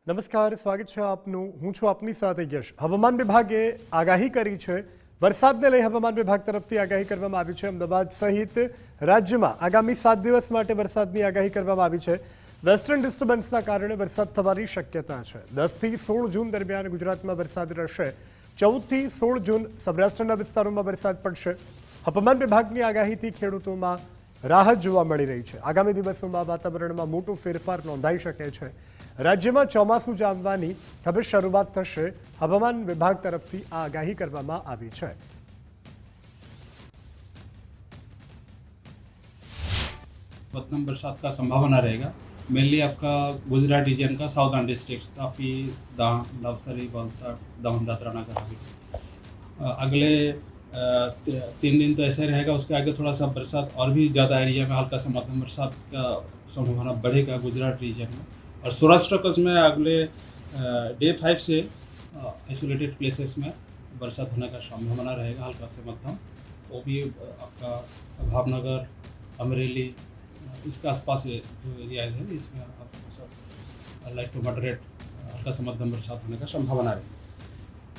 નમસ્કાર, સ્વાગત છે આપનું. હું છું આપની સાથે યશ. હવામાન વિભાગે આગાહી કરી છે. વરસાદને લઈ હવામાન વિભાગ તરફથી આગાહી કરવામાં આવી છે. અમદાવાદ સહિત રાજ્યમાં આગામી 7 દિવસ માટે વરસાદની આગાહી કરવામાં આવી છે. વેસ્ટર્ન ડિસ્ટર્બન્સના કારણે વરસાદ થવાની શક્યતા છે. 10 થી 16 જૂન દરમિયાન ગુજરાતમાં વરસાદ રહેશે. 14 થી 16 જૂન સૌરાષ્ટ્રના વિસ્તારોમાં વરસાદ પડશે. હવામાન વિભાગની આગાહીથી ખેડૂતોમાં રાહત જોવા મળી રહી છે. આગામી દિવસોમાં વાતાવરણમાં મોટો ફેરફાર નોંધાઈ શકે છે. રાજ્યમાં ચોમાસું જામવાની હવે શરૂઆત થશે. હવામાન વિભાગ તરફથી આ આગાહી કરવામાં આવી છે. मध्यम बरसात का संभावना रहेगा। मेनली आपका गुजरात रीजन का साउदर्न डिस्ट्रिक्ट्स तापी, दान, नवसारी, वलसाड, दमन, दादरा नगर हवेली। अगले 3 दिन तो ऐसे रहेगा। उसके आगे थोड़ा सा बरसात और भी ज़्यादा एरिया में हल्का सा मध्यम बरसात का संभावना बढ़ेगा गुजरात रीजन में। और सौराष्ट्र कच्छ में अगले डे 5 से आइसोलेटेड प्लेसेस में बरसात होने का संभावना रहेगा, हल्का से मध्यम। वो भी आपका भावनगर, अमरेली, इसके आसपास जो एरियाज है इसमें आपका सब लाइट टू मॉडरेट हल्का से मध्यम बरसात होने का संभावना है।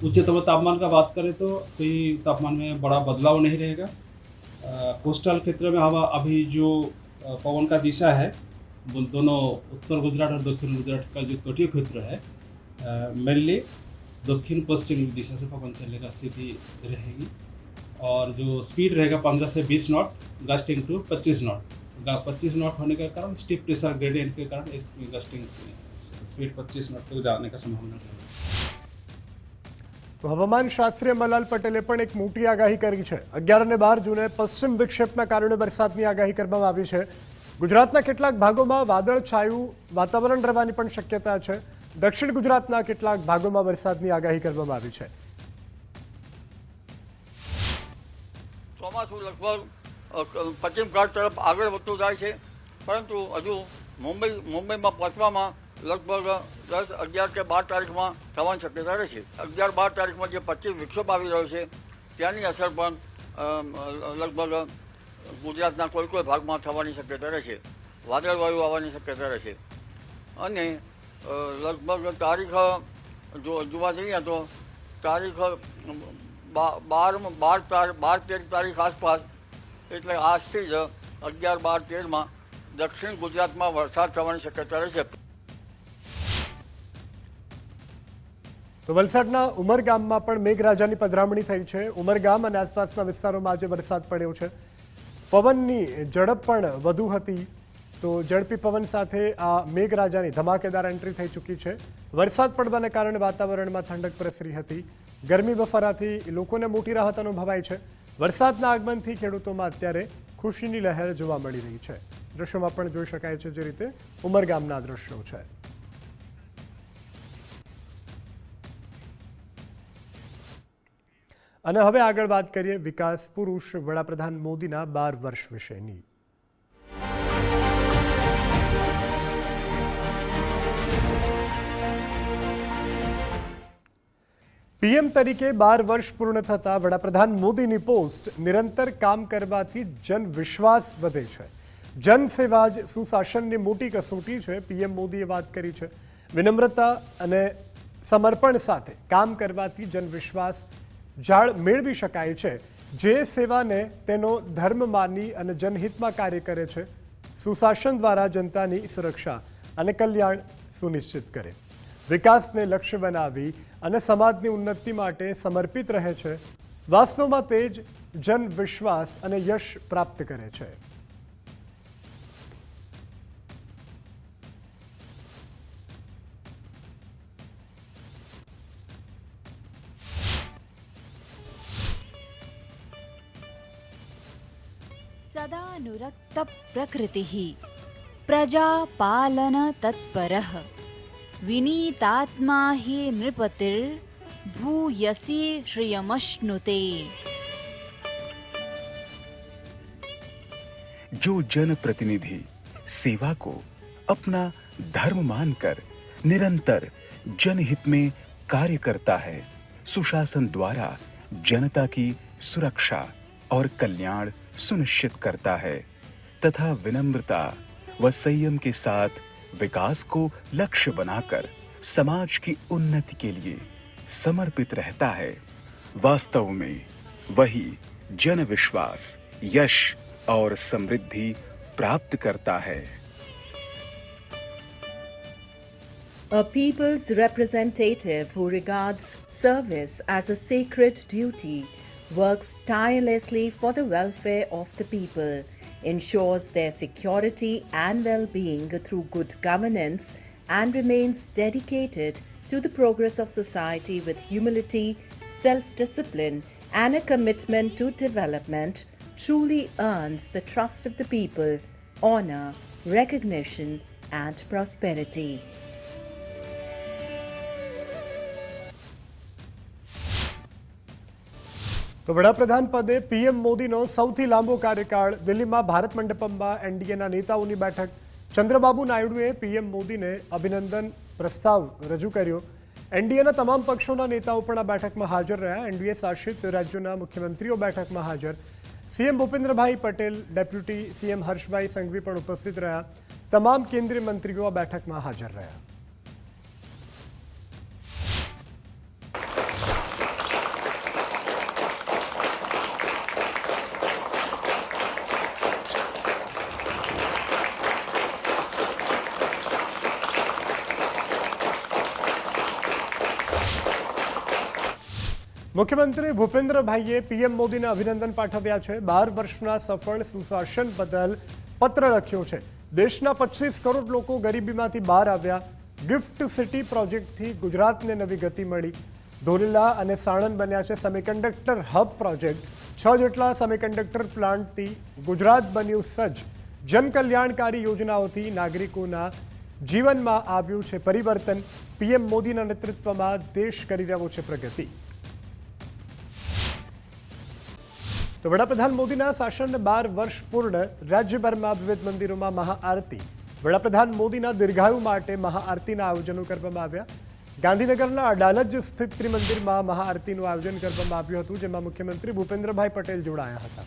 उच्चतम तापमान का बात करें तो कोई तापमान में बड़ा बदलाव नहीं रहेगा। कोस्टल क्षेत्र में हवा अभी जो पवन का दिशा है दोनों उत्तर गुजरात और दक्षिण गुजरात का जो तटीय क्षेत्र है मेनली दक्षिण पश्चिम दिशा से पवन चलने का स्थिति रहेगी। और जो स्पीड रहेगा 15 से 20 knot, gusting to 25 knot. 25 knot होने के कारण स्टीप प्रेशर ग्रेडियंट के कारण इस गस्टिंग स्पीड 25 नॉट तक जाने का संभावना रहेगी। તો હવામાન શાસ્ત્રી અંબાલાલ પટેલે પણ એક મોટી આગાહી કરી છે. 11 અને 12 જૂને પશ્ચિમ વિક્ષેપના કારણે વરસાદની આગાહી કરવામાં આવી છે. ગુજરાતના કેટલાક ભાગોમાં વાદળછાયું વાતાવરણ રહેવાની પણ શક્યતા છે. દક્ષિણ ગુજરાતના કેટલાક ભાગોમાં વરસાદની આગાહી કરવામાં આવી છે. ચોમાસું લગભગ પશ્ચિમ ઘાટ તરફ આગળ વધતું જાય છે, પરંતુ હજુ મુંબઈમાં પહોંચવામાં લગભગ 10, 11 કે 12 તારીખમાં થવાની શક્યતા રહેશે. 11-12 તારીખમાં જે પશ્ચિમ વિક્ષેપ આવી રહ્યો છે ત્યાંની અસર પણ લગભગ ગુજરાતના કોઈ ભાગમાં થવાની શક્યતા રહેશે. વાદળવાયુ આવવાની શક્યતા રહેશે. અને લગભગ તારીખ જોવા જઈએ તો તારીખ 12-13 તારીખ આસપાસ, એટલે આજથી જ 11-12-13માં દક્ષિણ ગુજરાતમાં વરસાદ થવાની શક્યતા રહેશે. તો વલસાડના ઉમરગામમાં પણ મેઘરાજાની પધરામણી થઈ છે. ઉમરગામ અને આસપાસના વિસ્તારોમાં આજે વરસાદ પડ્યો છે. પવનની ઝડપ પણ વધુ હતી. તો ઝડપી પવન સાથે આ મેઘરાજાની ધમાકેદાર એન્ટ્રી થઈ ચૂકી છે. વરસાદ પડવાને કારણે વાતાવરણમાં ઠંડક પ્રસરી હતી. ગરમી બફારાથી લોકોને મોટી રાહત અનુભવાય છે. વરસાદના આગમનથી ખેડૂતોમાં અત્યારે ખુશીની લહેર જોવા મળી રહી છે. દ્રશ્યોમાં પણ જોઈ શકાય છે જે રીતે ઉમરગામના દ્રશ્યો છે. અને હવે આગળ વાત કરીએ વિકાસ પુરુષ વડાપ્રધાન મોદીના 12 વર્ષ વિશેની. પીએમ તરીકે 12 વર્ષ પૂર્ણ થતા વડાપ્રધાન મોદીની પોસ્ટ નિરંતર કામ કરવાથી જન વિશ્વાસ વધે છે. જન સેવા જ સુશાસનની મોટી કસોટી છે. પીએમ મોદીએ વાત કરી છે વિનમ્રતા અને સમર્પણ સાથે કામ કરવાથી જન વિશ્વાસ જાળ મેળવી શકાય છે. જે સેવાને તેનો ધર્મ માની અને જનહિતમાં કાર્ય કરે છે. સુશાસન દ્વારા જનતાની સુરક્ષા અને કલ્યાણ સુનિશ્ચિત કરે, વિકાસને લક્ષ્ય બનાવી અને સમાજની ઉન્નતિ માટે સમર્પિત રહે છે. વાસ્તવમાં તે જ જન વિશ્વાસ અને યશ પ્રાપ્ત કરે છે. सदानुरक्त प्रकृतिः प्रजापालन तत्परः विनीतात्मा हि नृपतिर्भूयसी श्रियमश्नुते। जो जनप्रतिनिधि सेवा को अपना धर्म मानकर निरंतर जनहित में कार्य करता है, सुशासन द्वारा जनता की सुरक्षा और कल्याण सुनिश्चित करता है तथा विनम्रता व संयम के साथ विकास को लक्ष्य बनाकर समाज की उन्नति के लिए समर्पित रहता है, वास्तव में वही जन विश्वास, यश और समृद्धि प्राप्त करता है। A people's representative who regards service as a sacred duty, works tirelessly for the welfare of the people, ensures their security and well-being through good governance, and remains dedicated to the progress of society with humility, self-discipline, and a commitment to development, truly earns the trust of the people, honor, recognition, and prosperity. તો વડાપ્રધાન પદે PM મોદીનો સૌથી લાંબો કાર્યકાળ, દિલ્હીમાં ભારત મંડપમમાં એનડીએના નેતાઓની બેઠક, ચંદ્રબાબુ નાયડુએ પીએમ મોદીને અભિનંદન પ્રસ્તાવ રજૂ કર્યો। એનડીએના તમામ પક્ષોના નેતાઓ પણ આ બેઠકમાં હાજર રહ્યા। એનડીએ શાસિત રાજ્યોના મુખ્યમંત્રીઓ બેઠકમાં હાજર। CM Bhupendrabhai Patel, deputy CM Harshbhai Sanghavi પણ ઉપસ્થિત રહ્યા। તમામ કેન્દ્રીય મંત્રીઓ આ બેઠકમાં હાજર રહ્યા। મુખ્યમંત્રી ભૂપેન્દ્રભાઈએ પીએમ મોદીને અભિનંદન પાઠવ્યા છે। 12 વર્ષના સફળ સુશાસન બદલ પત્ર લખ્યો છે। દેશના 25 કરોડ લોકો ગરીબીમાંથી બહાર આવ્યા। ગિફ્ટ સિટી પ્રોજેક્ટથી ગુજરાતને નવી ગતિ મળી। ધોલેરા અને સાણંદ બન્યા છે સેમિકન્ડક્ટર હબ પ્રોજેક્ટ। 6 જેટલા સેમિકન્ડક્ટર પ્લાન્ટથી ગુજરાત બન્યું સજ્જ। જનકલ્યાણકારી યોજનાઓથી નાગરિકોના જીવનમાં આવ્યું છે પરિવર્તન। પીએમ મોદીના નેતૃત્વમાં દેશ કરી રહ્યો છે પ્રગતિ। તો વડાપ્રધાન મોદીના શાસનને 12 વર્ષ પૂર્ણ, રાજ્યભરમાં વિવિધ મંદિરોમાં મહાઆરતી। વડાપ્રધાન મોદીના દીર્ઘાયુ માટે મહાઆરતીના આયોજનો કરવામાં આવ્યા। ગાંધીનગરના અડાલજ સ્થિત ત્રિમંદિરમાં મહાઆરતીનું આયોજન કરવામાં આવ્યું હતું, જેમાં મુખ્યમંત્રી ભૂપેન્દ્રભાઈ પટેલ જોડાયા હતા।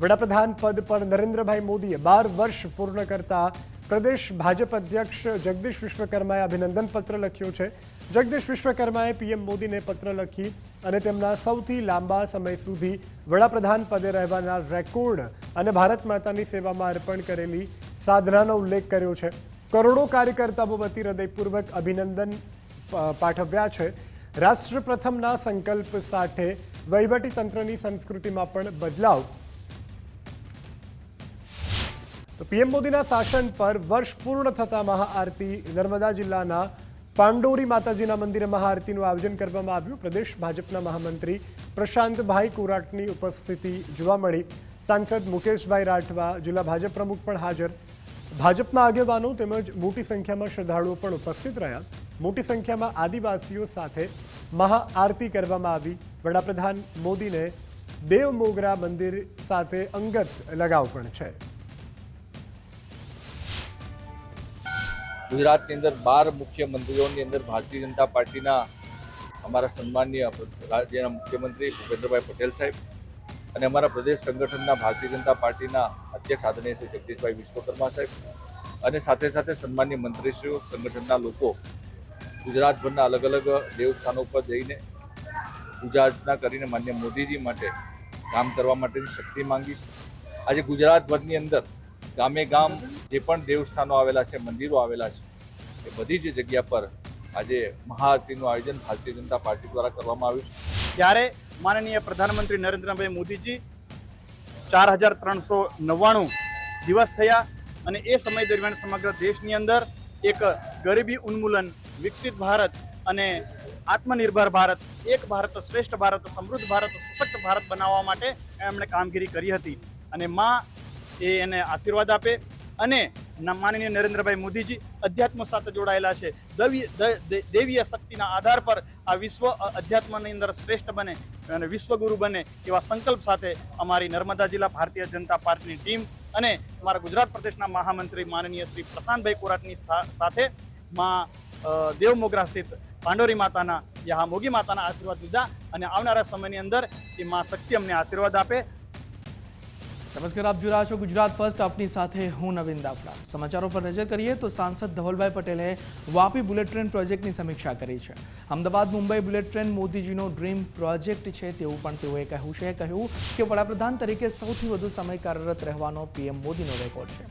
વડાપ્રધાન પદ પર નરેન્દ્રભાઈ મોદીએ 12 વર્ષ પૂર્ણ કરતા પ્રદેશ ભાજપ અધ્યક્ષ જગદીશ વિશ્વકર્માએ અભિનંદન પત્ર લખ્યો છે। જગદીશ વિશ્વકર્માએ પીએમ મોદીને પત્ર લખી અને તેમના સૌથી લાંબા સમય સુધી વડાપ્રધાન પદે રહેવાના રેકોર્ડ અને ભારત માતાની સેવામાં અર્પણ કરેલી સાધનાનો ઉલ્લેખ કર્યો છે। કરોડો કાર્યકર્તાઓ વતી હૃદયપૂર્વક અભિનંદન પાઠવ્યા છે। રાષ્ટ્ર પ્રથમના સંકલ્પ સાથે વહીવટી તંત્રની સંસ્કૃતિમાં પણ બદલાવ। તો પીએમ મોદીના શાસન પર વર્ષ પૂર્ણ થતા મહાઆરતી નર્મદા જિલ્લાના પાંડોરી માતાજીના મંદિરે મહાઆરતીનું આયોજન કરવામાં આવ્યું। પ્રદેશ ભાજપના મહામંત્રી પ્રશાંતભાઈ કોરાટની ઉપસ્થિતિ જોવા મળી। સાંસદ મુકેશભાઈ રાઠવા, જિલ્લા ભાજપ પ્રમુખ પણ હાજર। ભાજપના આગેવાનો તેમજ મોટી સંખ્યામાં શ્રદ્ધાળુઓ પણ ઉપસ્થિત રહ્યા। મોટી સંખ્યામાં આદિવાસીઓ સાથે મહાઆરતી કરવામાં આવી। વડાપ્રધાન મોદીને દેવ મોગરા મંદિર સાથે અંગત લગાવ પણ છે। ગુજરાતની અંદર 12 મુખ્યમંત્રીઓની અંદર ભારતીય જનતા પાર્ટીના અમારા સન્માનીય રાજ્યના મુખ્યમંત્રી ભૂપેન્દ્રભાઈ પટેલ સાહેબ અને અમારા પ્રદેશ સંગઠનના ભારતીય જનતા પાર્ટીના અધ્યક્ષ આદરણીય શ્રી જગદીશભાઈ વિશ્વકર્મા સાહેબ અને સાથે સાથે સન્માનીય મંત્રીશ્રીઓ, સંગઠનના લોકો ગુજરાતભરના અલગ અલગ દેવસ્થાનો પર જઈને પૂજા અર્ચના કરીને માન્ય મોદીજી માટે કામ કરવા માટેની શક્તિ માંગી છે। આજે ગુજરાતભરની અંદર ગામે ગામ જે પણ દેવસ્થાનો આવેલા છે, મંદિરો આવેલા છે, એ બધી જ જગ્યા પર આજે મહાઆરતીનું આયોજન ભારતીય જનતા પાર્ટી દ્વારા કરવામાં આવ્યું છે। ત્યારે માનનીય પ્રધાનમંત્રી નરેન્દ્રભાઈ મોદીજી 4399 દિવસ થયા અને એ સમય દરમિયાન સમગ્ર દેશની અંદર એક ગરીબી ઉન્મૂલન, વિકસિત ભારત અને આત્મનિર્ભર ભારત, એક ભારત શ્રેષ્ઠ ભારત, સમૃદ્ધ ભારત, સશક્ત ભારત બનાવવા માટે એમણે કામગીરી કરી હતી અને માં એને આશીર્વાદ આપે અને માનનીય નરેન્દ્રભાઈ મોદીજી અધ્યાત્મ સાથે જોડાયેલા છે। દેવીય શક્તિના આધાર પર આ વિશ્વ અધ્યાત્મની અંદર શ્રેષ્ઠ બને અને વિશ્વગુરુ બને એવા સંકલ્પ સાથે અમારી નર્મદા જિલ્લા ભારતીય જનતા પાર્ટીની ટીમ અને અમારા ગુજરાત પ્રદેશના મહામંત્રી માનનીય શ્રી પ્રશાંતભાઈ કોરાટની સાથે માં દેવમોગરા સ્થિત પાંડોરી માતાના યા મોગી માતાના આશીર્વાદ લીધા અને આવનારા સમયની અંદર એ માં શક્તિ અમને આશીર્વાદ આપે। નમસ્કાર, આપ જોઈ રહ્યા છો ગુજરાત ફર્સ્ટ. આપની સાથે હું નવીન દાફડા. સમાચારો પર નજર કરીએ તો સાંસદ ધવલભાઈ પટેલે વાપી બુલેટ ટ્રેન પ્રોજેક્ટની સમીક્ષા કરી છે. અમદાવાદ મુંબઈ બુલેટ ટ્રેન મોદીજીનો ડ્રીમ પ્રોજેક્ટ છે તેવું પણ તેઓએ કહ્યું છે. કહ્યું કે વડાપ્રધાન તરીકે સૌથી વધુ સમય કાર્યરત રહેવાનો પીએમ મોદીનો રેકોર્ડ છે.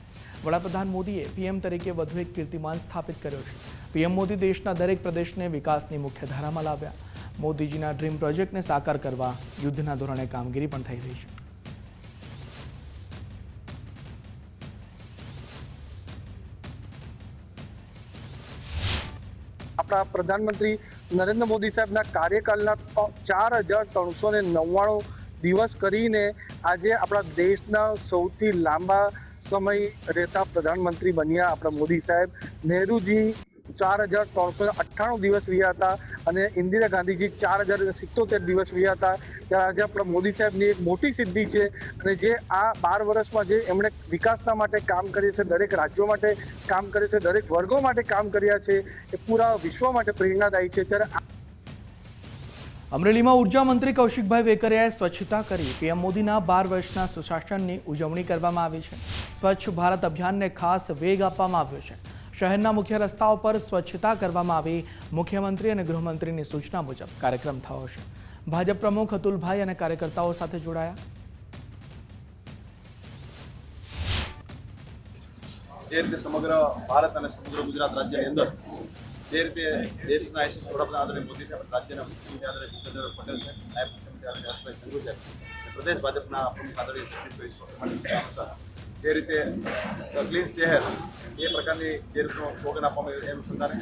વડાપ્રધાન મોદીએ પીએમ તરીકે વધુ એક કીર્તિમાન સ્થાપિત કર્યો છે. પીએમ મોદી દેશના દરેક પ્રદેશને વિકાસની મુખ્ય ધારામાં લાવ્યા. મોદીજીના ડ્રીમ પ્રોજેક્ટને સાકાર કરવા યુદ્ધના ધોરણે કામગીરી પણ થઈ રહી છે. આપણા પ્રધાનમંત્રી નરેન્દ્ર મોદી સાહેબના કાર્યકાળના 4399 દિવસ કરીને આજે આપણા દેશના સૌથી લાંબા સમય રહેતા પ્રધાનમંત્રી બન્યા આપણા મોદી સાહેબ. નહેરુજી 4398 દિવસ રહ્યા હતા અને ઇન્દિરા ગાંધીજી 4077 દિવસ રહ્યા હતા. ત્યારે આજે આપણા મોદી સાહેબની એક મોટી સિદ્ધિ છે અને જે આ 12 વર્ષમાં જે એમણે વિકાસના માટે કામ કર્યું છે, દરેક રાજ્યો માટે કામ કર્યું છે, દરેક વર્ગો માટે કામ કર્યા છે, એ પૂરા વિશ્વ માટે પ્રેરણાદાયી છે. ત્યારે અમરેલીમાં ઉર્જા મંત્રી કૌશિકભાઈ વેકરિયાએ સ્વચ્છતા કરી. પીએમ મોદીના 12 વર્ષના સુશાસનની ઉજવણી કરવામાં આવી છે. સ્વચ્છ ભારત અભિયાનને ખાસ વેગ આપવામાં આવ્યો છે. શહેરના મુખ્ય રસ્તાઓ પર સ્વચ્છતા કરવામાં આવી. મુખ્યમંત્રી અને ગૃહમંત્રીની સૂચના મુજબ કાર્યક્રમ થયો છે. ભાજપ પ્રમુખ અતુલભાઈ અને કાર્યકર્તાઓ સાથે જોડાયા. જે રીતે સમગ્ર ભારત અને સમગ્ર ગુજરાત રાજ્યની અંદર જે રીતે દેશના યશસ્વી વડાપ્રધાન આદરણીય મોદી સાહેબ, રાજ્યના મુખ્યમંત્રી આદરણીય ભૂપેન્દ્ર પટેલ સાહેબ, નાયબ મુખ્યમંત્રી આદરણીય હર્ષભાઈ સંઘવી સાહેબ, પ્રદેશ ભાજપના પ્રમુખ આદરણીય જગદીશભાઈ સ્વામી અનુસાર જે રીતે ક્લીન શહેર એ પ્રકારની જે રીતનું સ્લોગન આપવામાં આવ્યું એ અનુસંધાને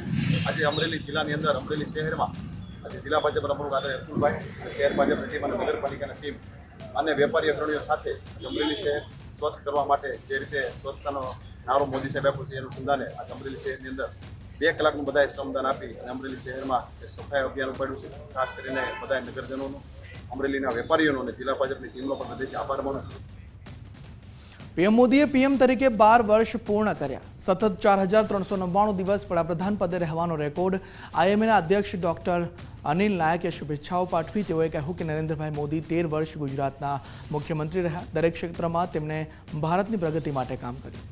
આજે અમરેલી જિલ્લાની અંદર અમરેલી શહેરમાં આજે જિલ્લા ભાજપના પ્રમુખ આદરણીય અતુલભાઈ, શહેર ભાજપની ટીમ અને નગરપાલિકાની ટીમ અને વેપારી અગ્રણીઓ સાથે અમરેલી શહેર સ્વસ્થ કરવા માટે જે રીતે સ્વચ્છતાનો નારો મોદી સાહેબ આપ્યો છે એ અનુસંધાને આજે અમરેલી શહેરની અંદર 2 કલાકનું બધાએ શ્રમદાન આપી અને અમરેલી શહેરમાં સફાઈ અભિયાન ઉપાડ્યું છે. ખાસ કરીને બધા નગરજનોનો, અમરેલીના વેપારીઓનો અને જિલ્લા ભાજપની ટીમનો પણ હૃદયથી આભાર માનું છું. પીએમ મોદીએ પીએમ તરીકે 12 વર્ષ પૂર્ણ કર્યા. સતત 4399 દિવસ વડાપ્રધાન પદે રહેવાનો રેકોર્ડ. આઈએમએના અધ્યક્ષ ડોક્ટર અનિલ નાયકે શુભેચ્છાઓ પાઠવી. તેઓએ કહ્યું કે નરેન્દ્રભાઈ મોદી 13 વર્ષ ગુજરાતના મુખ્યમંત્રી રહ્યા. દરેક ક્ષેત્રમાં તેમણે ભારતની પ્રગતિ માટે કામ કર્યું.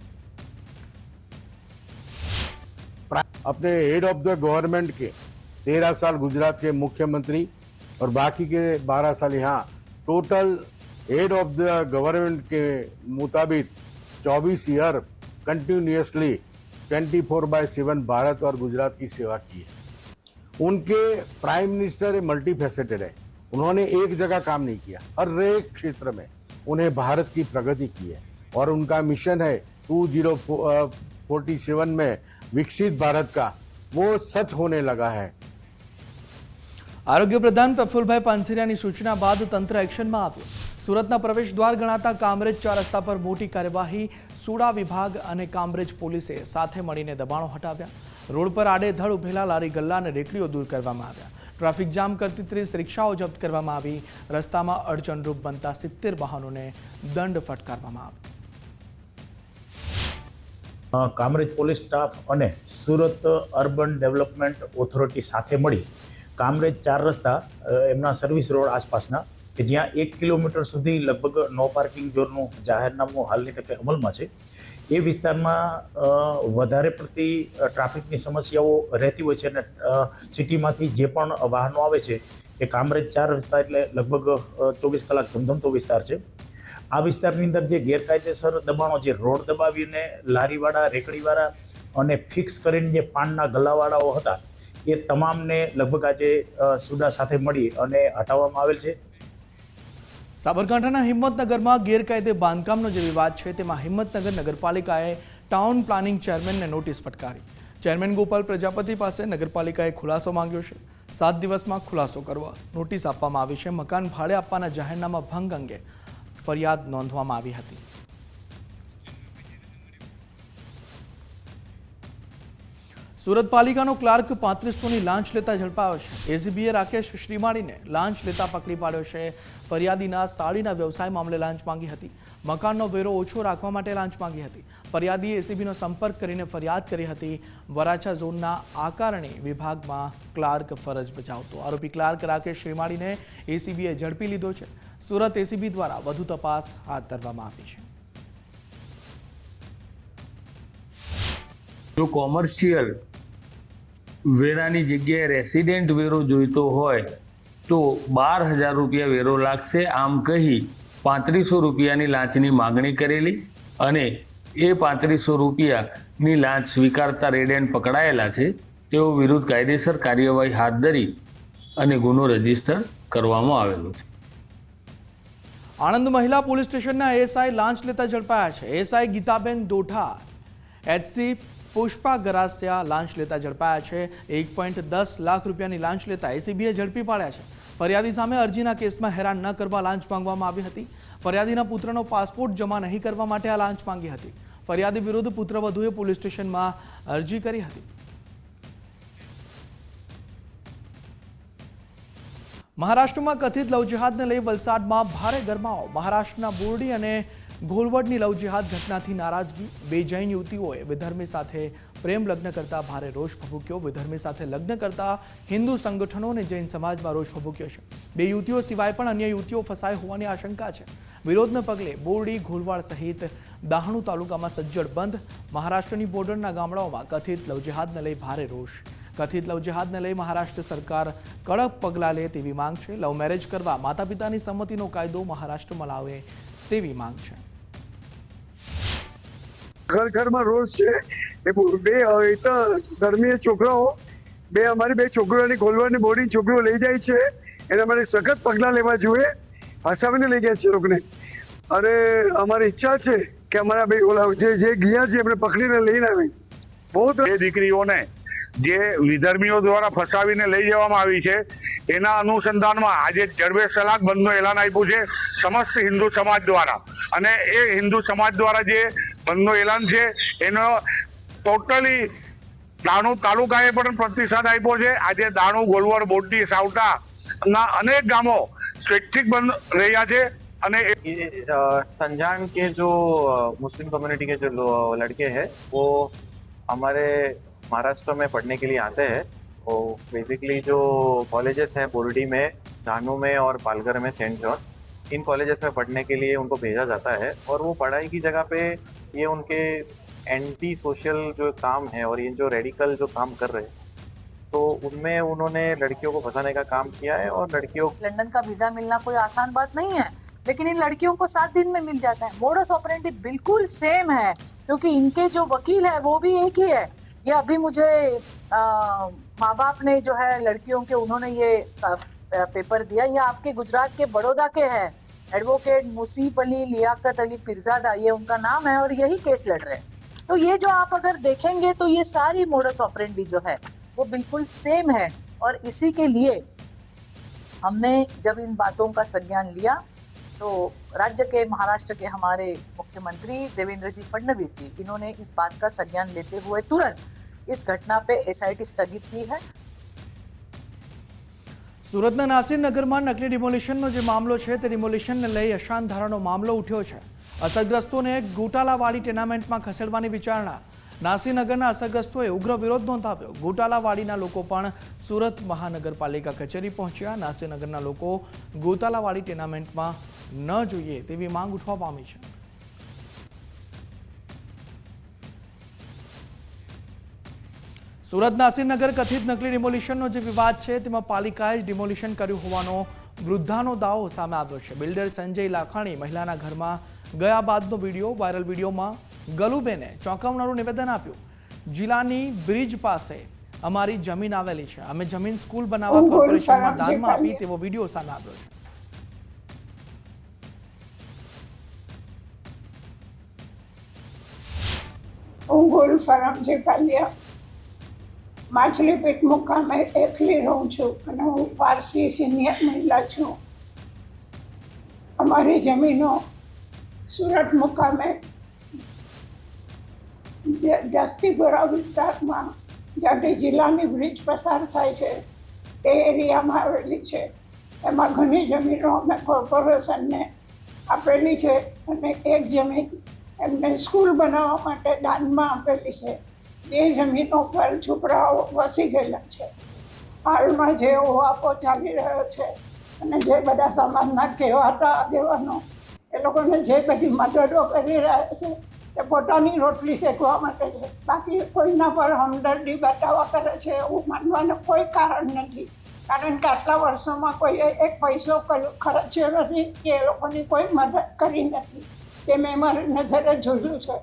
अपने हेड ऑफ द गवर्नमेंट के 13 साल गुजरात के मुख्यमंत्री और बाकी के 12 साल यहाँ, total head of the government के मुताबिक 24 ईयर कंटिन्यूसली 24/7 भारत और गुजरात की सेवा की है. उनके प्राइम मिनिस्टर मल्टी फैसेटेड है. उन्होंने एक जगह काम नहीं किया, हर एक क्षेत्र में उन्हें भारत की प्रगति की है और उनका मिशन है 2047 में विकसित भारत का, वो सच होने लगा है. આરોગ્ય પ્રધાન પ્રફુલભાઈ પાનસરિયાની સૂચના બાદ તંત્ર એક્શનમાં આવ્યું. સુરતના પ્રવેશ દ્વાર ગણાતા કામરેજ 4 રસ્તા પર મોટી કાર્યવાહી. સુડા વિભાગ અને કામરેજ પોલીસે સાથે મળીને દબાણો હટાવ્યા. રોડ પર આડેધડ ઉભેલા લારી ગલ્લા અને રેકડીઓ દૂર કરવામાં આવ્યા. ટ્રાફિક જામ કરતી 30 રિક્ષાઓ જપ્ત કરવામાં આવી. રસ્તામાં અડચણરૂપ બનતા 70 વાહનોને દંડ ફટકારવામાં આવ્યો. કામરેજ પોલીસ સ્ટાફ અને સુરત અર્બન ડેવલપમેન્ટ ઓથોરિટી સાથે મળી કામરેજ 4 રસ્તા એમના સર્વિસ રોડ આસપાસના કે જ્યાં 1 કિલોમીટર સુધી લગભગ નો પાર્કિંગ ઝોનનું જાહેરનામું હાલની તકે અમલમાં છે, એ વિસ્તારમાં વધારે પડતી ટ્રાફિકની સમસ્યાઓ રહેતી હોય છે અને સિટીમાંથી જે પણ વાહનો આવે છે એ કામરેજ 4 રસ્તા એટલે લગભગ 24 કલાક ધમધમતો વિસ્તાર છે. આ વિસ્તારની અંદર જે ગેરકાયદેસર દબાણો, જે રોડ દબાવીને લારીવાળા, રેકડીવાળા અને ફિક્સ કરીને જે પાનના ગલ્લાવાળાઓ હતા એ તમામને લગભગ આજે સુડા સાથે મળી અને હટાવવામાં આવેલ છે. સાબરકાંઠાના હિંમતનગરમાં ગેરકાયદે બાંધકામનો જે વિવાદ છે તેમાં હિંમતનગર નગરપાલિકાએ ટાઉન પ્લાનિંગ ચેરમેનને નોટિસ ફટકારી. ચેરમેન ગોપાલ પ્રજાપતિ પાસે નગરપાલિકાએ ખુલાસો માંગ્યો છે. 7 દિવસમાં ખુલાસો કરવા નોટિસ આપવામાં આવી છે. મકાન ભાડે આપવાના જાહેરનામા ભંગ અંગે ફરિયાદ નોંધવામાં આવી હતી. સુરત પાલિકાનો ક્લાર્ક 3500ની લાંચ લેતા ઝડપાયો છે। એસીબીએ રાકેશ શ્રીમાળીને લાંચ લેતા પકડી પાડ્યો છે। ફરિયાદીના સાડીના વ્યવસાય મામલે લાંચ માંગી હતી। મકાનનો વેરો ઓછો રાખવા માટે લાંચ માંગી હતી। ફરિયાદીએ એસીબીનો સંપર્ક કરીને ફરિયાદ કરી હતી। વરાછા ઝોનના આકારણી વિભાગમાં ક્લાર્ક ફરજ બજાવતો આરોપી ક્લાર્ક રાકેશ શ્રીમાળીને એસીબીએ ઝડપી લીધો છે। સુરત એસીબી દ્વારા વધુ તપાસ હાથ ધરવામાં આવી છે। જો કોમર્શિયલ વેરાની જગ્યાએ રેસિડેન્ટ વેરો જોઈતો હોય તો 12,000 રૂપિયા વેરો લાગશે આમ કહી 3500 રૂપિયાની લાંચની માગણી કરેલી અને એ 3500 રૂપિયાની લાંચ સ્વીકારતા રેડ હેન્ડ પકડાયેલા છે। તેઓ વિરુદ્ધ કાયદેસર કાર્યવાહી હાથ ધરી અને ગુનો રજીસ્ટર કરવામાં આવેલો છે। આણંદ મહિલા પોલીસ સ્ટેશનના એએસઆઈ લાંચ લેતા ઝડપાયા છે। એએસઆઈ ગીતાબેન દોઠા એચસી પુષ્પા ગરાસિયા લાંચ લેતા ઝડપાયા છે। 1.10 લાખ રૂપિયાની લાંચ લેતા એસીબીએ ઝડપી પાડ્યા છે। ફરિયાદી સામે અરજીના કેસમાં હેરાન ન કરવા લાંચ માંગવામાં આવી હતી। ફરિયાદીના પુત્રનો પાસપોર્ટ જમા નહીં કરવા માટે આ લાંચ માંગી હતી। ફરિયાદી વિરુદ્ધ પુત્રવધુએ પોલીસ સ્ટેશનમાં અરજી કરી હતી। મહારાષ્ટ્રમાં કથિત લવ જિહાદને લઈ વલસાડમાં ભારે ગરમાવો। મહારાષ્ટ્રના બોરડી અને ઘોલવડની લવ જિહાદ ઘટનાથી નારાજગી। બે જૈન યુવતીઓએ વિધર્મી સાથે પ્રેમ લગ્ન કરતા ભારે રોષ ભભૂક્યો। વિધર્મી સાથે લગ્ન કરતા હિન્દુ સંગઠનો અને જૈન સમાજમાં રોષ ભભૂક્યો છે। બે યુવતીઓ સિવાય પણ અન્ય યુવતીઓ ફસાઈ હોવાની આશંકા છે। વિરોધને પગલે બોરડી ઘોલવાડ સહિત દાહણુ તાલુકામાં સજ્જડ બંધ। મહારાષ્ટ્રની બોર્ડરના ગામડાઓમાં કથિત લવ જિહાદને લઈ ભારે રોષ। કથિત લવ જિહાદને લઈ મહારાષ્ટ્ર સરકાર કડક પગલાં લે તેવી માંગ છે। લવ મેરેજ કરવા માતા પિતાની સંમતિનો કાયદો મહારાષ્ટ્રમાં લાવે તેવી માંગ છે। ઘર ઘરમાં રોષ છે એ બે તો ધર્મીય છોકરાઓ બે અમારી બે છોકરીઓની ખોલવાની બોર્ડિંગ છોકરીઓ લઈ જાય છે એના માટે સખત પગલાં લેવા જોઈએ। હસાવીને લઈ ગયા છે લોકોને અને અમારી ઈચ્છા છે કે અમારા બે ઓલા જે ગયા છે એમને પકડીને લઈને આવે। બહુ દીકરીઓને જે વિધર્મીઓ દ્વારા ફસાવીને લઈ જવામાં આવી છે એના અનુસંધાનમાં આજે ઝડપે સલાક બંધનું એલાન આપ્યું છે સમસ્ત હિન્દુ સમાજ દ્વારા અને એ હિન્દુ સમાજ દ્વારા જે બંધનું એલાન છે એનો ટોટલી દાણુ તાલુકાએ પણ પ્રતિસાદ આપ્યો છે। આજે દાણુ ગોલવડ બોરડી સાવટાના અનેક ગામો સ્વૈચ્છિક બંધ રહ્યા છે અને संजान के जो मुस्लिम कम्युनिटी के जो लड़के हैं वो हमारे महाराष्ट्र में पढ़ने के लिए आते हैं। वो बेसिकली जो कॉलेजेस हैं बोरडी में, दानू में और पालघर में सेंट जॉन, इन कॉलेजेस में पढ़ने के लिए उनको भेजा जाता है और वो पढ़ाई की जगह पे ये उनके एंटी सोशल जो काम है और ये जो रेडिकल जो काम कर रहे हैं तो उनमें उन्होंने लड़कियों को फंसाने का काम किया है। और लड़कियों लंदन का वीजा मिलना कोई आसान बात नहीं है, लेकिन इन लड़कियों को 7 दिन में मिल जाता है। मोडस ऑपरेंडी बिल्कुल सेम है क्योंकि इनके जो वकील है वो भी एक ही है। ये अभी मुझे माँ बाप ने जो है लड़कियों के उन्होंने ये पेपर दिया। ये आपके गुजरात के बड़ौदा के हैं, एडवोकेट मुसीफ अली लियाकत अली पिरजादा ये उनका नाम है और यही केस लड़ रहे हैं। तो ये जो आप अगर देखेंगे तो ये सारी मोडस ऑपरेंडी जो है वो बिल्कुल सेम है। और इसी के लिए हमने जब इन बातों का संज्ञान लिया तो राज्य के महाराष्ट्र के हमारे मुख्यमंत्री देवेंद्र जी फडणवीस जी इन्होंने इस बात का संज्ञान लेते हुए तुरंत इस घटना पे एसआईटी स्थगित की है। સુરતના નાસિરનગરમાં નકલી ડિમોલિશનનો જે મામલો છે તે ડિમોલિશનને લઈ અશાંતધારાનો મામલો ઉઠ્યો છે। અસરગ્રસ્તોને ગોટાલાવાડી ટેનામેન્ટમાં ખસેડવાની વિચારણા। નાસિરનગરના અસરગ્રસ્તોએ ઉગ્ર વિરોધ નોંધાવ્યો। ગોટાલાવાડીના લોકો પણ સુરત મહાનગરપાલિકા કચેરી પહોંચ્યા। નાસિરનગરના લોકો ગોટાલાવાડી ટેનામેન્ટમાં ન જોઈએ તેવી માંગ ઉઠવા પામી છે। સુરત નાસિરનગર કથિત નકલી ડિમોલિશનનો જે વિવાદ છે તેમાં પાલિકાએ જ ડિમોલિશન કર્યું હોવાનો વૃદ્ધાનો દાવો સામે આવ્યો છે। બિલ્ડર સંજય લાખાણી મહિલાના ઘરમાં ગયા બાદનો વિડીયો વાયરલ। વિડીયોમાં ગલુબેને ચોંકાવનારું નિવેદન આપ્યું। જિલ્લાની બ્રિજ પાસે અમારી જમીન આવેલી છે, અમે જમીન સ્કૂલ બનાવવા કોર્પોરેશનમાં દાનમાં આપી તેવો વિડીયો સામે આવ્યો છે। હું ગોલ્ડ ફાર્મ જે પાલ્યા માછલીપેટ મુકામે એકલી રહું છું અને હું પારસી સિનિયર મહિલા છું। અમારી જમીનો સુરત મુકામે જાસ્તીપુરા વિસ્તારમાં જ્યાંથી જિલ્લાની બ્રિજ પસાર થાય છે તે એરિયામાં આવેલી છે. એમાં ઘણી જમીનો અમે કોર્પોરેશનને આપેલી છે અને એક જમીન એમને સ્કૂલ બનાવવા માટે દાનમાં આપેલી છે. એ જમીનો પર છોકરાઓ વસી ગયેલા છે. હાલમાં જે ઓવાપો ચાલી રહ્યો છે અને જે બધા સમાજના કહેવાતા આગેવાનો એ લોકોને જે બધી મદદો કરી રહ્યા છે એ પોતાની રોટલી શેકવા માટે છે. બાકી કોઈના પર હમદર્દી બતાવવા કરે છે એવું માનવાનું કોઈ કારણ નથી. કારણ કે આટલા વર્ષોમાં કોઈએ એક પૈસો ખર્ચ્યો નથી કે એ લોકોની કોઈ મદદ કરી નથી. તે મેં મારી નજરે જોયું છે.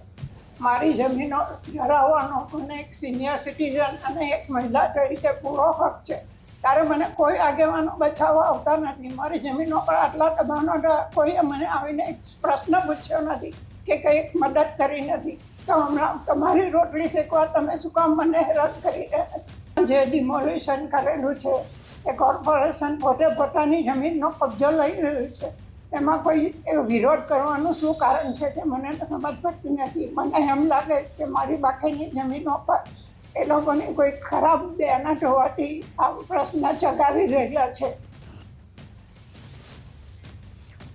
મારી જમીનો ધરાવવાનો મને એક સિનિયર સિટીઝન અને એક મહિલા તરીકે પૂરો હક છે. ત્યારે મને કોઈ આગેવાનો બચાવવા આવતા નથી. મારી જમીનો પર આટલા દબાણો કોઈએ મને આવીને એક પ્રશ્ન પૂછ્યો નથી કે કંઈક મદદ કરી નથી. તો હમણાં તમારી રોટલી શેકવા તમે શું કામ મને હેરાન કરી રહ્યા? જે ડિમોલિશન કરેલું છે એ કોર્પોરેશન પોતે પોતાની જમીનનો કબજો લઈ રહ્યું છે. એમાં કોઈ વિરોધ કરવાનું શું કારણ છે તે મને સમજ પડતી નથી. મને એમ લાગે કે મારી બાકીની જમીનો પર એ લોકોની કોઈ ખરાબ બેનાટ હોવાથી આ પ્રશ્ન ચગાવી રહેલા છે.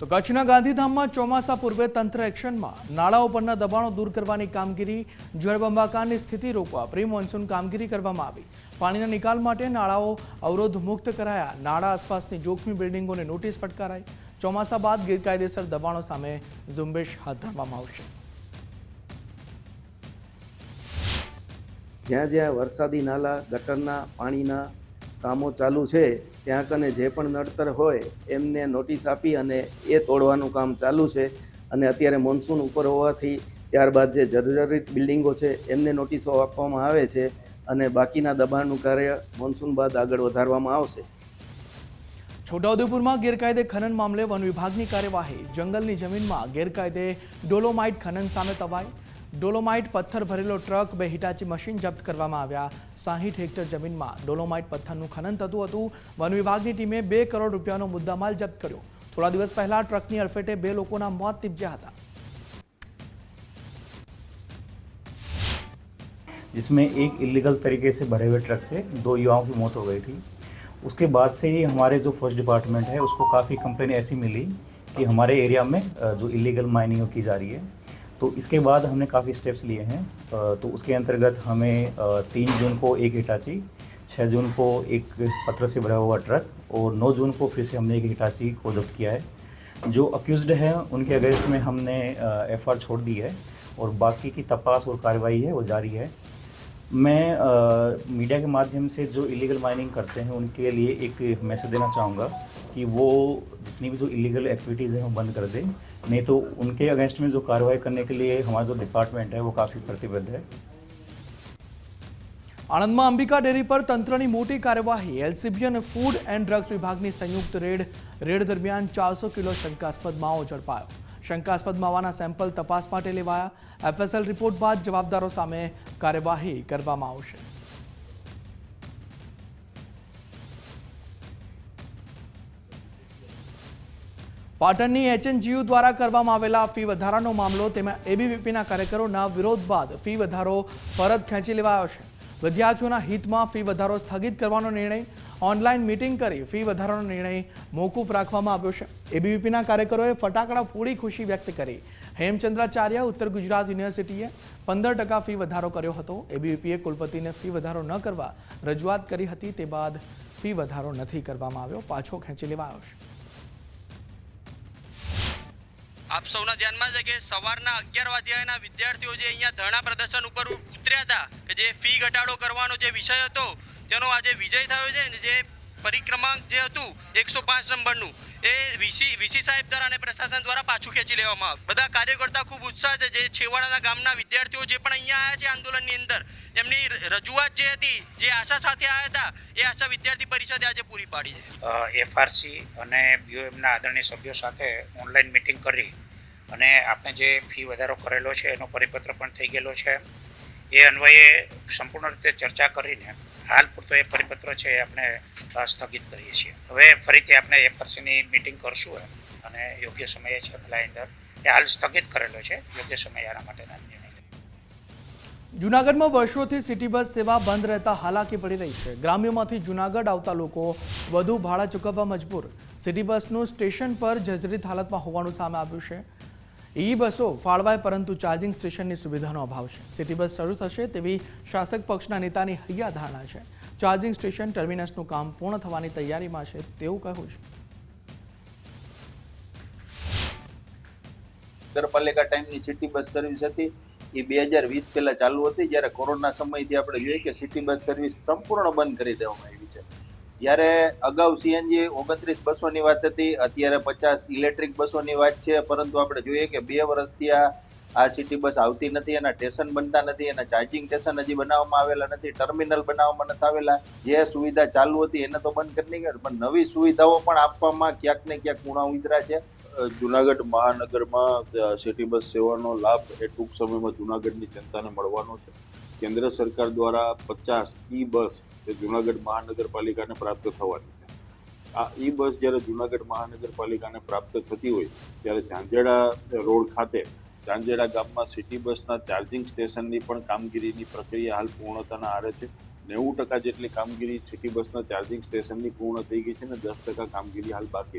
તો કચ્છના ગાંધીધામમાં ચોમાસા પૂર્વે તંત્ર એક્શનમાં. નાળાઓ પરના દબાણો દૂર કરવાની કામગીરી, જળબંબાકારની સ્થિતિ રોકવા પ્રી મોન્સૂન કામગીરી કરવામાં આવી. પાણીના નિકાલ માટે નાળાઓ અવરોધ મુક્ત કરાયા. નાળા આસપાસની જોખમી બિલ્ડિંગોને નોટિસ ફટકારાઈ. ચોમાસા બાદ ગેરકાયદેસર દબાણો સામે ઝુંબેશ હાથ ધરવામાં આવશે. જ્યાં જ્યાં વરસાદી નાલા ગટરના પાણીના કામો ચાલુ છે ત્યાં કને જે પણ નડતર હોય એમને નોટિસ આપી અને એ તોડવાનું કામ ચાલુ છે. અને અત્યારે મોન્સૂન ઉપર હોવાથી ત્યારબાદ જે જર્જરિત બિલ્ડિંગો છે એમને નોટિસો આપવામાં આવે છે અને બાકીના દબાણનું કાર્ય મોન્સૂન બાદ આગળ વધારવામાં આવશે. છોટાઉદેપુરમાં ગેરકાયદે ખનન મામલે વન વિભાગની કાર્યવાહી. જંગલની જમીનમાં ગેરકાયદે ડોલોમાઇટ ખનન સામે તવાઈ. ડોલોમાઇટ પથ્થર ભરેલો ટ્રક, 2 હિટાચી મશીન જપ્ત કરવામાં આવ્યા. 60 હેક્ટર જમીનમાં ડોલોમાઇટ પથ્થરનું ખનન થતું હતું. વન વિભાગની ટીમે 2 કરોડ રૂપિયાનો મુદ્દામાલ જપ્ત કર્યો. થોડા દિવસ પહેલા ટ્રકની અડફેટે 2 લોકોના મોત નીપજ્યા હતા. जिसमें एक इलीगल तरीके से भरे हुए ट्रक से 2 युवाओं की मौत हो गई थी. उसके बाद से ही हमारे जो फॉरेस्ट डिपार्टमेंट है उसको काफ़ी कंप्लेन ऐसी मिली कि हमारे एरिया में जो इलीगल माइनिंग की जा रही है. तो इसके बाद हमने काफ़ी स्टेप्स लिए हैं. तो उसके अंतर्गत हमें 3 जून को एक हिटाची, 6 जून को एक पत्थर से भरा हुआ ट्रक और 9 जून को फिर से हमने एक हिटाची को जब्त किया है. जो अक्यूज्ड हैं उनके अगेंस्ट में हमने एफआईआर छोड़ दी है और बाकी की तपास और कार्रवाई है वो जारी है. मैं मीडिया के माध्यम से जो इलीगल माइनिंग करते हैं उनके लिए एक मैसेज देना चाहूँगा कि वो जितनी भी जो इलीगल एक्टिविटीज़ हैं वो बंद कर दें. नहीं तो उनके अगेंस्ट में जो कार्रवाई करने के लिए हमारा जो डिपार्टमेंट है वो काफ़ी प्रतिबद्ध है. આણંદમાં અંબિકા ડેરી પર તંત્રની મોટી કાર્યવાહી. એલસીબી અને ફૂડ એન્ડ ડ્રગ્સ વિભાગની સંયુક્ત રેડ દરમિયાન 400 કિલો શંકાસ્પદ માવો ઝડપાયો. શંકાસ્પદ માવાના સેમ્પલ તપાસ માટે લેવાયા. એફએસએલ રિપોર્ટ બાદ જવાબદારો સામે કાર્યવાહી કરવામાં આવશે. પાટણની એચએનજીયુ દ્વારા કરવામાં આવેલા ફી વધારાનો મામલો, તેમાં એબીવીપીના કાર્યકરોના વિરોધ બાદ ફી વધારો પરત ખેંચી લેવાયો છે. વિદ્યાર્થીઓના હિતમાં ફી વધારો સ્થગિત કરવાનો નિર્ણય, ઓનલાઈન મીટિંગ કરી ફી વધારાનો નિર્ણય મોકૂફ રાખવામાં આવ્યો છે. એબીવીપીના કાર્યકરોએ ફટાકડા ફોડી ખુશી વ્યક્ત કરી. હેમચંદ્રાચાર્ય ઉત્તર ગુજરાત યુનિવર્સિટીએ 15% ફી વધારો કર્યો હતો. એબીવીપીએ કુલપતિને ફી વધારો ન કરવા રજૂઆત કરી હતી. તે બાદ ફી વધારો નથી કરવામાં આવ્યો, પાછો ખેંચી લેવાયો છે. આપ સૌના ધ્યાનમાં છે કે સવારના 11 વાગ્યાના વિદ્યાર્થીઓ જે અહીંયા ધરણા પ્રદર્શન ઉપર ઉતર્યા હતા કે જે ફી ઘટાડો કરવાનો જે વિષય હતો તેનો આજે વિજય થયો છે. જે પરિક્રમાંક જે હતું 105 નંબરનું એ વીસી સાહેબ દ્વારા અને પ્રશાસન દ્વારા પાછું ખેંચી લેવામાં આવ્યું. બધા કાર્યકર્તા ખૂબ ઉત્સાહ છે. જે છેવાડાના ગામના વિદ્યાર્થીઓ જે પણ અહીંયા આવ્યા છે આંદોલનની અંદર, એમની રજૂઆત જે હતી, જે આશા સાથે આવ્યા હતા, એ આશા વિદ્યાર્થી પરિષદે આજે પૂરી પાડી છે. એફઆરસી અને બીઓએમના આદરણીય સભ્યો સાથે ઓનલાઈન મિટિંગ કરી અને આપણે જે ફી વધારો કરેલો છે એનો પરિપત્ર પણ થઈ ગયેલો છે. એ અન્વયે સંપૂર્ણ રીતે ચર્ચા કરીને હાલ પૂરતો એ પરિપત્ર છે એ આપણે સ્થગિત કરીએ છીએ. હવે ફરીથી આપણે એફઆરસીની મિટિંગ કરશું અને યોગ્ય સમયે છે પેલા અંદર એ હાલ સ્થગિત કરેલો છે, યોગ્ય સમયે આના માટેના નિર્ણય. જૂનાગઢમાં વર્ષોથી સિટી બસ સેવા બંધ રહેતા હાલાકી પડી રહી છે. ગ્રામ્યોમાંથી જૂનાગઢ આવતા લોકો વધુ ભાડા ચૂકવવા મજબૂર. સિટી બસનું સ્ટેશન પર જર્જરિત હાલતમાં હોવાનું સામે આવ્યું છે. ઈ બસો ફાળવાય પરંતુ ચાર્જિંગ સ્ટેશનની સુવિધાનો અભાવ છે. સિટી બસ શરૂ થશે તેવી શાસક પક્ષના નેતાની હૈયા ધારણા છે. ચાર્જિંગ સ્ટેશન ટર્મિનસનું કામ પૂર્ણ થવાની તૈયારીમાં છે તેવું કહ્યું છે. નગરપાલિકા ટાઈમની સિટી બસ સર્વિસ હતી એ 2020 પહેલા ચાલુ હતી, જ્યારે કોરોના સમયથી આપણે જોઈએ કે સિટી બસ સર્વિસ સંપૂર્ણ બંધ કરી દેવામાં આવી છે. જ્યારે અગાઉ સીએનજી 29 બસોની વાત હતી, અત્યારે 50 ઇલેક્ટ્રિક બસોની વાત છે, પરંતુ આપણે જોઈએ કે 2 વર્ષથી આ સિટી બસ આવતી નથી, એના સ્ટેશન બનતા નથી, એના ચાર્જિંગ સ્ટેશન હજી બનાવવામાં આવેલા નથી, ટર્મિનલ બનાવવામાં નથી આવેલા. જે સુવિધા ચાલુ હતી એને તો બંધ કરી નાખી, પણ નવી સુવિધાઓ પણ આપવામાં ક્યાંક ને ક્યાંક ઉણા ઉતરા છે. જુનાગઢ મહાનગરમાં સિટી બસ સેવાનો લાભ એ ટૂંક સમયમાં જુનાગઢની જનતાને મળવાનો છે. કેન્દ્ર સરકાર દ્વારા 50 ઈ બસ એ જુનાગઢ મહાનગરપાલિકાને પ્રાપ્ત થવાની છે. આ ઈ બસ જ્યારે જુનાગઢ મહાનગરપાલિકાને પ્રાપ્ત થતી હોય ત્યારે ઝાંઝેડા રોડ ખાતે ઝાંઝેડા ગામમાં સિટી બસના ચાર્જિંગ સ્ટેશનની પણ કામગીરીની પ્રક્રિયા હાલ પૂર્ણતાના આરે છે. 90% જેટલી કામગીરી સિટી બસના ચાર્જિંગ સ્ટેશનની પૂર્ણ થઈ ગઈ છે અને 10% કામગીરી હાલ બાકી